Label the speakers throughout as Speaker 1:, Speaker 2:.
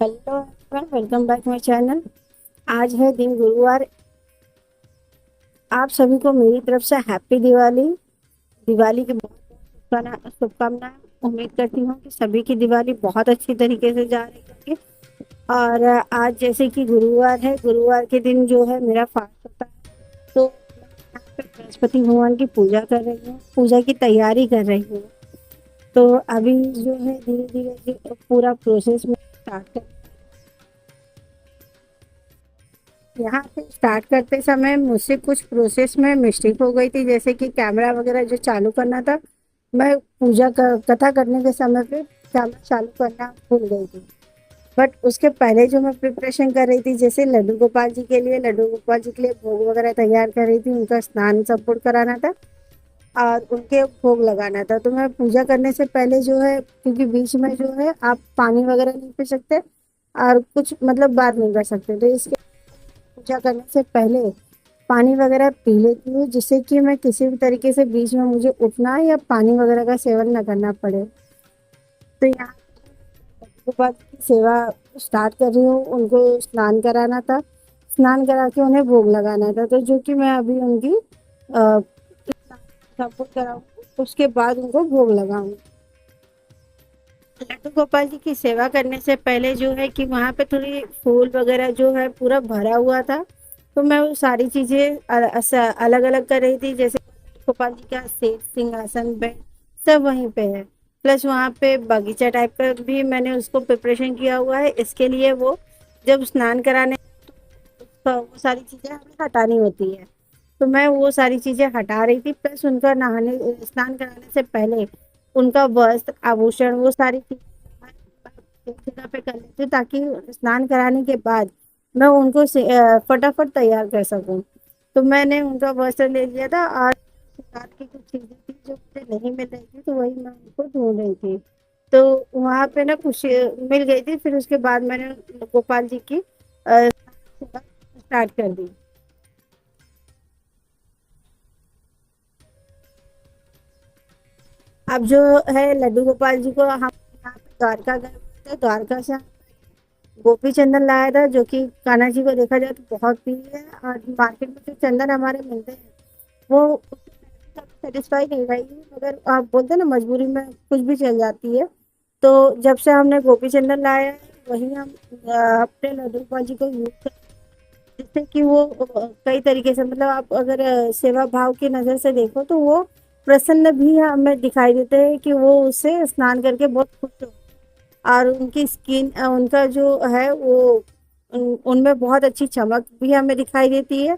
Speaker 1: Hello everyone, welcome back my channel. आज है दिन गुरुवार। आप सभी को मेरी तरफ से हैप्पी दिवाली। दिवाली की बहुत शुभकामनाएं। उम्मीद करती हूँ कि सभी की दिवाली बहुत अच्छी तरीके से जा रही होगी। और आज जैसे कि गुरुवार है, गुरुवार के दिन जो है मेरा फास्ट होता है। तो मैं यहाँ पे बृहस्पति भगवान की पूजा कर रही हूँ, पूजा की तैयारी कर रही हूँ। तो अभी जो है धीरे धीरे पूरा प्रोसेस में स्टार्ट कर। यहाँ पे स्टार्ट करते समय मुझसे कुछ प्रोसेस में मिस्टेक हो गई थी, जैसे कि कैमरा वगैरह जो चालू करना था, मैं कथा करने के समय पे कैमरा चालू करना भूल गई थी। बट उसके पहले जो मैं प्रिपरेशन कर रही थी, जैसे लड्डू गोपाल जी के लिए भोग वगैरह तैयार कर रही थी, उनका स्नान संपूर्ण कराना था और उनके भोग लगाना था। तो मैं पूजा करने से पहले जो है, क्योंकि बीच में जो है आप पानी वगैरह नहीं पी सकते और कुछ मतलब बात नहीं कर सकते, तो इसके पूजा करने से पहले पानी वगैरह पी लेती हूँ, जिससे कि मैं किसी भी तरीके से बीच में मुझे उठना या पानी वगैरह का सेवन न करना पड़े। तो यहाँ के बाद की सेवा स्टार्ट कर रही हूँ। उनको स्नान कराना था, स्नान करा के उन्हें भोग लगाना था, तो जो कि मैं अभी उनकी सपोर्ट कराऊंगी, उसके बाद उनको भोग लगाऊंगी। लड्डू गोपाल जी की सेवा करने से पहले जो है कि वहाँ पे थोड़ी फूल वगैरह जो है पूरा भरा हुआ था, तो मैं वो सारी चीजें अलग अलग कर रही थी। जैसे गोपाल जी का सेठ सिंहासन बेड सब वहीं पे है, प्लस वहाँ पे बगीचा टाइप का भी मैंने उसको प्रिपरेशन किया हुआ है। इसके लिए वो जब स्नान कराने तो वो सारी चीजें हमें हटानी होती है, तो मैं वो सारी चीजें हटा रही थी। प्लस उनका नहाने स्नान कराने से पहले उनका वस्त्र आभूषण वो सारी चीजें एक जगह पे कर लेती हूँ, ताकि स्नान कराने के बाद मैं उनको फटाफट तैयार कर सकूं। तो मैंने उनका वस्त्र ले लिया था और श्रृंगार की कुछ चीजें थी जो मुझे नहीं मिल रही थी, तो वही मैं उनको ढूंढ रही थी। तो वहां पे ना कुछ मिल गई थी, फिर उसके बाद मैंने गोपाल जी की सेवा स्टार्ट कर दी। अब जो है लड्डू गोपाल जी को हम यहाँ पे द्वारका गए हुए थे, द्वारका से गोपी चंदन लाया था, जो कि कान्हा जी को देखा जाए तो बहुत प्रिय है। और मार्केट में जो चंदन हमारे मिलते हैं वो सेटिस्फाई नहीं रहेगी, मगर आप बोलते हैं ना मजबूरी में कुछ भी चल जाती है। तो जब से हमने गोपी चंदन लाया है, वही हम अपने लड्डू गोपाल जी को यूज कर, जिससे कि वो कई तरीके से मतलब आप अगर सेवा भाव की नजर से देखो तो वो प्रसन्न भी हमें दिखाई देते हैं कि वो उससे स्नान करके बहुत खुश हो। और उनकी स्किन उनका जो है वो उनमें बहुत अच्छी चमक भी हमें दिखाई देती है।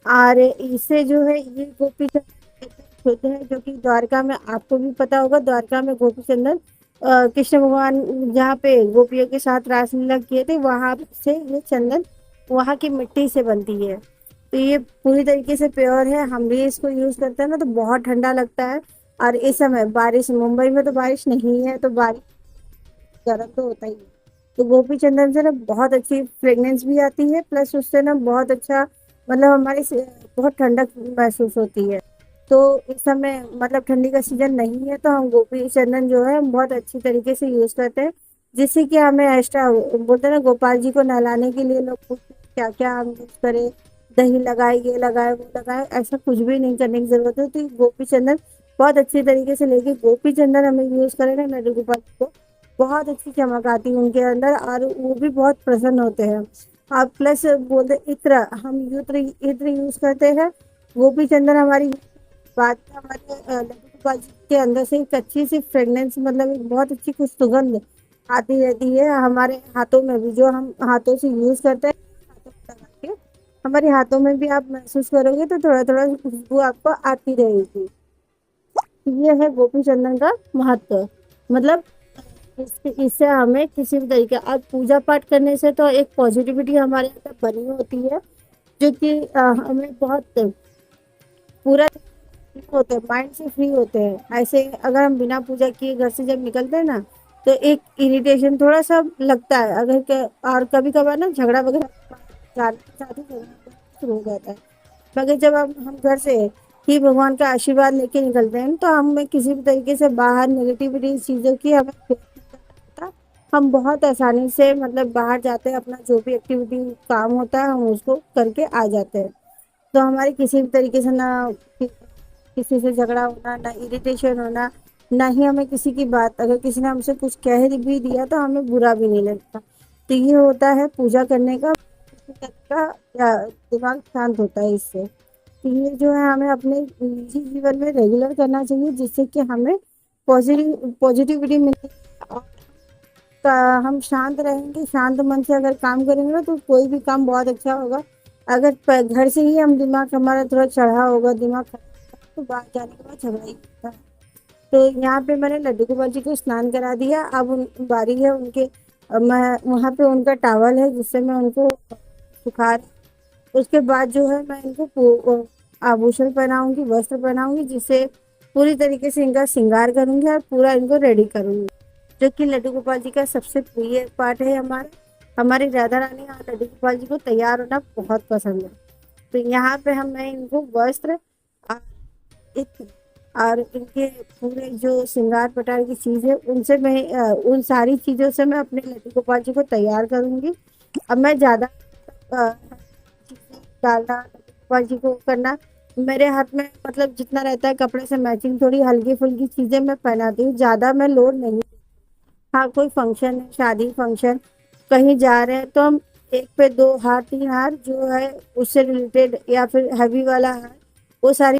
Speaker 1: और इससे जो है ये गोपी चंदन एकदम शुद्ध है, जो कि द्वारका में आपको भी पता होगा, द्वारका में गोपी चंदन कृष्ण भगवान जहाँ पे गोपियों के साथ रासलीला किए थे, वहां से ये चंदन वहां की मिट्टी से बनती है। तो ये पूरी तरीके से प्योर है। हम भी इसको यूज करते हैं ना, तो बहुत ठंडा लगता है। और इस समय बारिश, मुंबई में तो बारिश नहीं है, तो बारिश गर्म तो होता ही है। तो गोपी चंदन से ना बहुत अच्छी फ्रेग्रेंस भी आती है, प्लस उससे ना बहुत अच्छा मतलब बहुत ठंडक महसूस होती है। तो इस समय मतलब ठंडी का सीजन नहीं है, तो हम गोपी चंदन जो है हम बहुत अच्छी तरीके से यूज करते हैं, जिससे कि हमें एक्स्ट्रा बोलते हैं ना गोपाल जी को नहलाने के लिए लोग पूछते हैं क्या क्या हम यूज करें, दही लगाए, ये लगाए, वो लगाए, ऐसा कुछ भी नहीं करने की जरूरत है। तो ये गोपी चंदन बहुत अच्छी तरीके से लेके गोपी चंदन हमें यूज करें ना लड्डू गोपाल जी को, बहुत अच्छी चमक आती है उनके अंदर और वो भी बहुत प्रसन्न होते हैं। आप प्लस बोलते इत्र, हम इत्र यूज करते हैं। गोपी चंदन हमारी बाद में हमारे लड्डू गोपाल जी के अंदर से एक अच्छी सी फ्रेग्रेंस मतलब एक बहुत अच्छी कुछ सुगंध आती रहती है हमारे हाथों में भी, जो हम हाथों से यूज करते हैं, हाथों में लगा के हमारे हाथों में भी आप महसूस करोगे तो थोड़ा थोड़ा खुशबू आपको आती रहेगी। ये है गोपी चंदन का महत्व। मतलब इससे हमें किसी भी तरीके और पूजा पाठ करने से तो एक पॉजिटिविटी हमारे अंदर बनी होती है, जो कि हमें बहुत पूरा होते हैं, माइंड से फ्री होते हैं। ऐसे अगर हम बिना पूजा किए घर से जब निकलते हैं ना, तो एक इरिटेशन थोड़ा सा लगता है। और कभी कभार ना झगड़ा वगैरह जाने के साथ ही झगड़ा वगैरह शुरू हो जाता है। मगर जब हम घर से ही भगवान का आशीर्वाद लेके निकलते हैं, तो हमें किसी भी तरीके से बाहर नेगेटिविटी चीजों की हमें फेस नहीं करना पड़ता। हम बहुत आसानी से मतलब बाहर जाते हैं, अपना जो भी एक्टिविटी काम होता है हम उसको करके आ जाते हैं। तो हमारी किसी भी तरीके से ना किसी से झगड़ा होना, ना इरिटेशन होना, ना ही हमें किसी की बात, अगर किसी ने हमसे कुछ कह भी दिया तो हमें बुरा भी नहीं लगता। तो ये होता है पूजा करने का दिमाग शांत होता है इससे। तो ये जो है हमें अपने निजी जीवन में रेगुलर करना चाहिए, जिससे कि हमें पॉजिटिविटी मिलती है। और हम शांत रहेंगे, शांत मन से अगर काम करेंगे ना तो कोई भी काम बहुत अच्छा होगा। अगर घर से ही हम दिमाग हमारा थोड़ा चढ़ा होगा, दिमाग खराब होगा, तो बाहर जाने के बाद झगड़ा ही होता है। तो यहाँ पे मैंने लड्डू गोपाल जी को स्नान करा दिया। अब बारी है उनके, मैं वहाँ पे उनका टावल है जिससे मैं उनको सुखा रही। उसके बाद जो है मैं इनको आभूषण पहनाऊंगी, वस्त्र पहनाऊंगी, जिससे पूरी तरीके से इनका श्रृंगार करूंगी और पूरा इनको रेडी करूंगी। जो कि लड्डू गोपाल जी का सबसे प्रिय पार्ट है हमारा। हमारी राधा रानी और लड्डू गोपाल जी को तैयार होना बहुत पसंद है। तो यहाँ पे मैं इनको वस्त्र और एक और इनके पूरे जो श्रृंगार पटार की चीज है उनसे मैं उन सारी चीजों से मैं अपने लड्डू गोपाल जी को तैयार करूंगी। अब मैं ज्यादा चीजें डालना, लड्डू गोपाल जी को करना मेरे हाथ में मतलब जितना रहता है कपड़े से मैचिंग थोड़ी हल्की फुल्की चीजें मैं पहनाती हूँ, ज्यादा मैं लोड नहीं। हाँ, कोई फंक्शन है, शादी फंक्शन, कहीं जा रहे हैं तो हम एक पे दो हार तीन हार जो है उससे रिलेटेड या फिर हैवी वाला हार वो सारी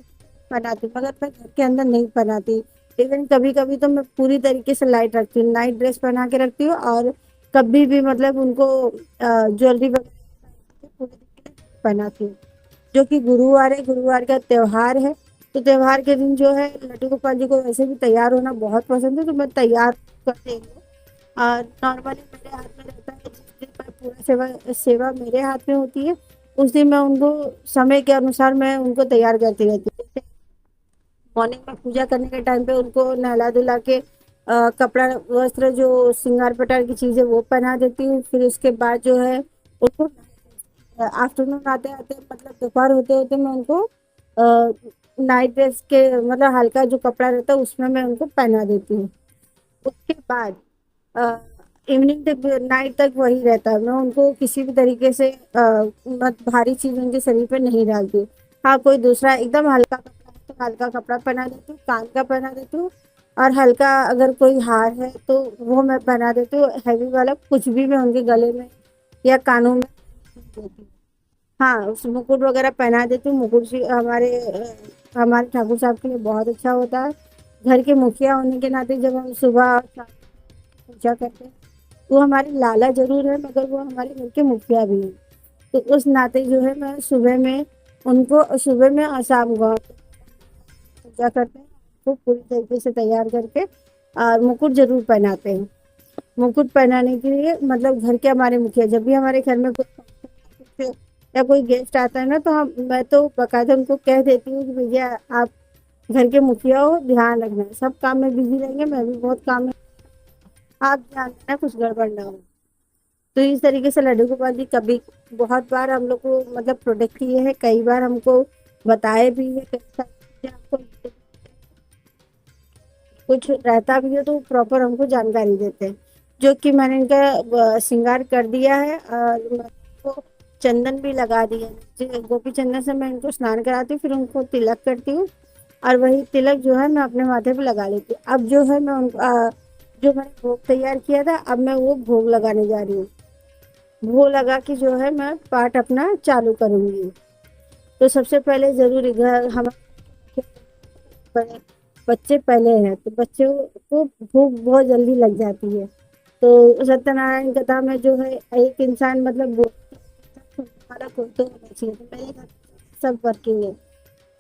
Speaker 1: बनाती हूँ, मगर मैं घर के अंदर नहीं बनाती। इवन कभी कभी तो मैं पूरी तरीके से लाइट रखती हूँ, नाइट ड्रेस पहना के रखती हूँ। और कभी भी मतलब उनको ज्वेलरी वगैरह पूरी तरीके से पहनाती हूँ। जो कि गुरुवार है, गुरुवार का त्योहार है। तो त्योहार के दिन जो है लड्डू गोपाल जी को वैसे भी तैयार होना बहुत पसंद है, तो मैं तैयार कर देती हूँ। और नॉर्मली मेरे हाथ में रहता है, जिस दिन मैं पूरा सेवा सेवा मेरे हाथ में होती है उस दिन मैं उनको समय के अनुसार मैं उनको तैयार करती रहती हूँ। जैसे मॉर्निंग में पूजा करने के टाइम पे उनको नहला धुला के कपड़ा वस्त्र जो श्रृंगार पटार की चीजें वो पहना देती हूँ। फिर उसके बाद जो है उनको आफ्टरनून आते आते मतलब दोपहर होते होते मैं उनको नाइट ड्रेस के मतलब हल्का जो कपड़ा रहता है उसमें मैं उनको पहना देती हूँ। उसके बाद इवनिंग तक नाइट तक वही रहता है, मैं उनको किसी भी तरीके से मत भारी चीज उनके शरीर पे नहीं डालती हूँ। हाँ, कोई दूसरा एकदम हल्का कपड़ा है तो हल्का कपड़ा पहना देती हूँ, कान का पहना देती हूँ। और हल्का अगर कोई हार है तो वो मैं पहना देती हूँ, हैवी वाला कुछ भी मैं उनके गले में या कानों में नहीं देती हूँ। हाँ, उस मुकुट वगैरह पहना देती हूँ। मुकुट जी हमारे ठाकुर साहब के लिए बहुत अच्छा होता है। घर के मुखिया होने के नाते जब हम सुबह और शाम पूजा करते हैं, वो हमारे लाला जरूर है मगर वो हमारे घर के मुखिया भी हैं। तो उस नाते जो है मैं सुबह में उनको सुबह में और शाम को पूजा करते हैं, तो पूरी तरीके से तैयार करके और मुकुट जरूर पहनाते हैं। मुकुट पहनाने के लिए मतलब घर के हमारे मुखिया, जब भी हमारे घर में कोई function या कोई गेस्ट आता है ना तो हम मैं तो बकायदा उनको कह देती हूँ कि भैया आप घर के मुखिया हो, ध्यान रखना, सब काम में बिजी रहेंगे, मैं भी बहुत काम में, आप ध्यान देना कुछ गड़बड़ ना हो। तो इस तरीके से लड्डू गोपाल जी कभी बहुत बार हम लोग को मतलब प्रोटेक्ट किए हैं, कई बार हमको बताए भी है, कई सारी चीजें हमको कुछ रहता भी है तो प्रॉपर हमको जानकारी देते हैं। जो कि मैंने इनका श्रृंगार कर दिया है और मैं इनको चंदन भी लगा दिया है। गोपी चंदन से मैं इनको स्नान कराती हूँ, फिर उनको तिलक करती हूँ और वही तिलक जो है मैं अपने माथे पे लगा लेती हूँ। अब जो है मैं जो मैंने भोग तैयार किया था अब मैं वो भोग लगाने जा रही हूँ। भोग लगा के जो है मैं पाठ अपना चालू करूंगी। तो सबसे पहले जरूरी घर हमारे बड़े बच्चे पहले हैं तो बच्चे को भूख बहुत जल्दी लग जाती है। तो सत्यनारायण कथा में जो है एक इंसान मतलब हमारा कोई तो होना चाहिए, तो मेरे घर सब वर्किंग है,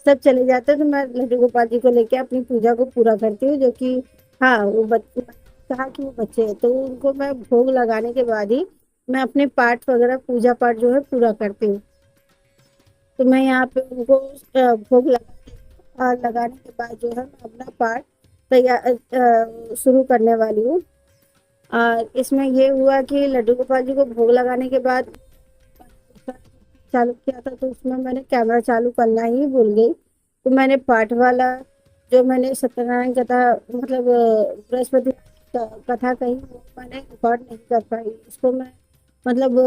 Speaker 1: सब चले जाते हैं तो मैं लड्डू गोपाल जी को लेके अपनी पूजा को पूरा करती हूँ। जो कि हाँ वो बच्चे कहा कि वो बच्चे हैं तो उनको मैं भोग लगाने के बाद ही मैं अपने पाठ वगैरह पूजा पाठ जो है पूरा करती हूँ। तो मैं यहाँ पे उनको भोग लगाने के बाद जो है मैं अपना पाठ तैयार शुरू करने वाली हूँ। इसमें ये हुआ कि लड्डू गोपाल जी को भोग लगाने के बाद चालू किया था तो उसमें मैंने कैमरा चालू करना ही भूल गई। तो मैंने पाठ वाला जो मैंने सत्यनारायण कथा मतलब बृहस्पति कथा कही वो मैंने रिकॉर्ड नहीं कर पाई। उसको मैं मतलब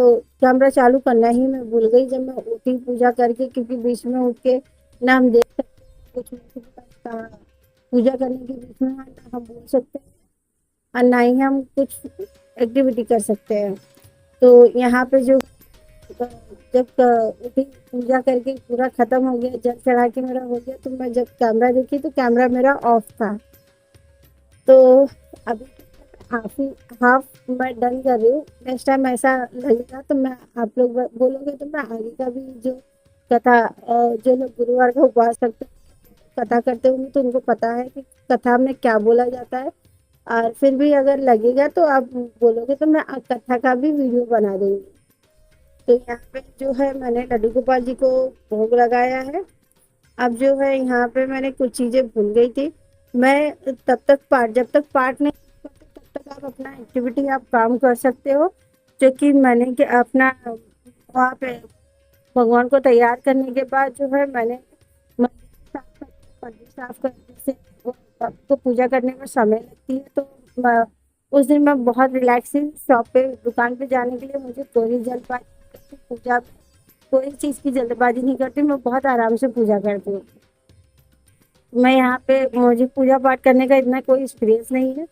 Speaker 1: कैमरा चालू करना ही मैं भूल गई जब मैं उठी पूजा करके, क्योंकि बीच में उठ के ना हम देख सकते कुछ नहीं, कहा पूजा करने के बीच में ना हम बोल सकते हैं और ना ही हम कुछ एक्टिविटी कर सकते हैं। तो यहाँ पे जो जब उठी पूजा करके पूरा खत्म हो गया, जल चढ़ा के मेरा हो गया, तो मैं जब कैमरा देखी तो कैमरा मेरा ऑफ था। तो अभी हाफ ही हाफ मैं डन कर रही हूँ। नेक्स्ट टाइम ऐसा लगेगा तो मैं आप लोग बोलोगे तो मैं आगे का भी जो कथा जो लोग गुरुवार का उपवास करते हैं कथा करते होंगे तो उनको पता है कि कथा में क्या बोला जाता है। और फिर भी अगर लगेगा तो आप बोलोगे तो मैं कथा का भी वीडियो बना दूंगी। तो यहाँ पे जो है मैंने लड्डू गोपाल जी को भोग लगाया है। अब जो है यहाँ पे मैंने कुछ चीज़ें भूल गई थी। मैं जब तक पाठ नहीं करते तब तक आप अपना एक्टिविटी आप काम कर सकते हो। जो कि मैंने कि अपना वहाँ पे भगवान को तैयार करने के बाद जो है मैंने मंदिर साफ करने से आपको पूजा करने में समय लगती है। तो उस दिन मैं बहुत रिलैक्सिंग शॉप पे दुकान पे जाने के लिए मुझे कोई जल्दबाजी नहीं करती, पूजा कोई चीज़ की जल्दबाजी नहीं करती, मैं बहुत आराम से पूजा करती हूँ। मैं यहाँ पे मुझे पूजा पाठ करने का इतना कोई एक्सपीरियंस नहीं है।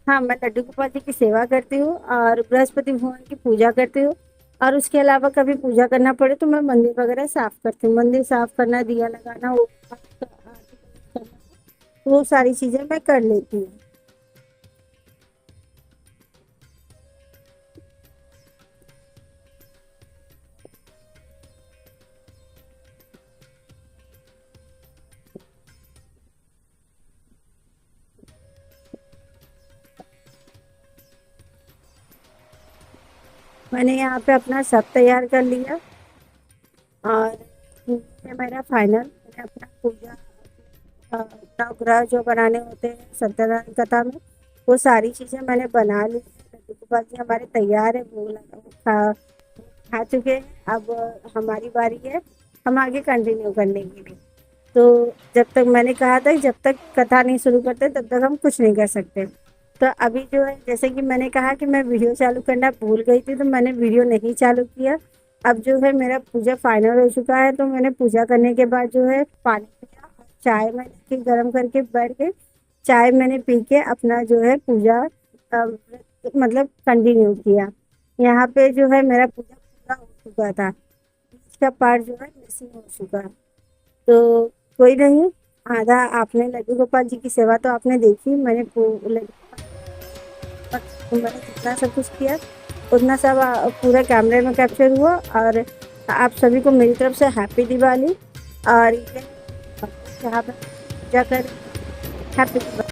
Speaker 1: हाँ, मैं लड्डू गोपाल जी की सेवा करती हूँ और बृहस्पति भगवान की पूजा करती हूँ। और उसके अलावा कभी पूजा करना पड़े तो मैं मंदिर वगैरह साफ करती हूँ। मंदिर साफ करना, दिया लगाना, आरती करना, वो सारी चीज़ें मैं कर लेती हूँ। मैंने यहाँ पे अपना सब तैयार कर लिया और ये मेरा फाइनल, मैंने अपना पूजा नवग्रह जो बनाने होते हैं सत्यनारायण कथा में वो सारी चीज़ें मैंने बना ली है। लड्डू गोपाल जी हमारे तैयार है, वो लगा वो खा चुके हैं। अब हमारी बारी है हम आगे कंटिन्यू करने के लिए। तो जब तक मैंने कहा था कि जब तक कथा नहीं शुरू करते तब तक हम कुछ नहीं कर सकते। तो अभी जो है जैसे कि मैंने कहा कि मैं वीडियो चालू करना भूल गई थी तो मैंने वीडियो नहीं चालू किया। अब जो है मेरा पूजा फाइनल हो चुका है, तो मैंने पूजा करने के बाद जो है पानी पिया और चाय मैंने की गर्म करके बैठ के चाय मैंने पी के अपना जो है पूजा मतलब कंटिन्यू किया। यहाँ पे जो है मेरा पूजा पूरा हो चुका था, बीच का पार्ट जो है मिसिंग हो चुका है। तो कोई नहीं, आधा आपने लड्डू गोपाल जी की सेवा तो आपने देखी, मैंने जितना सब कुछ किया उतना सब पूरा कैमरे में कैप्चर हुआ। और आप सभी को मेरी तरफ से हैप्पी दिवाली। और ये यहाँ पर पूजा कर हैप्पी दिवाली।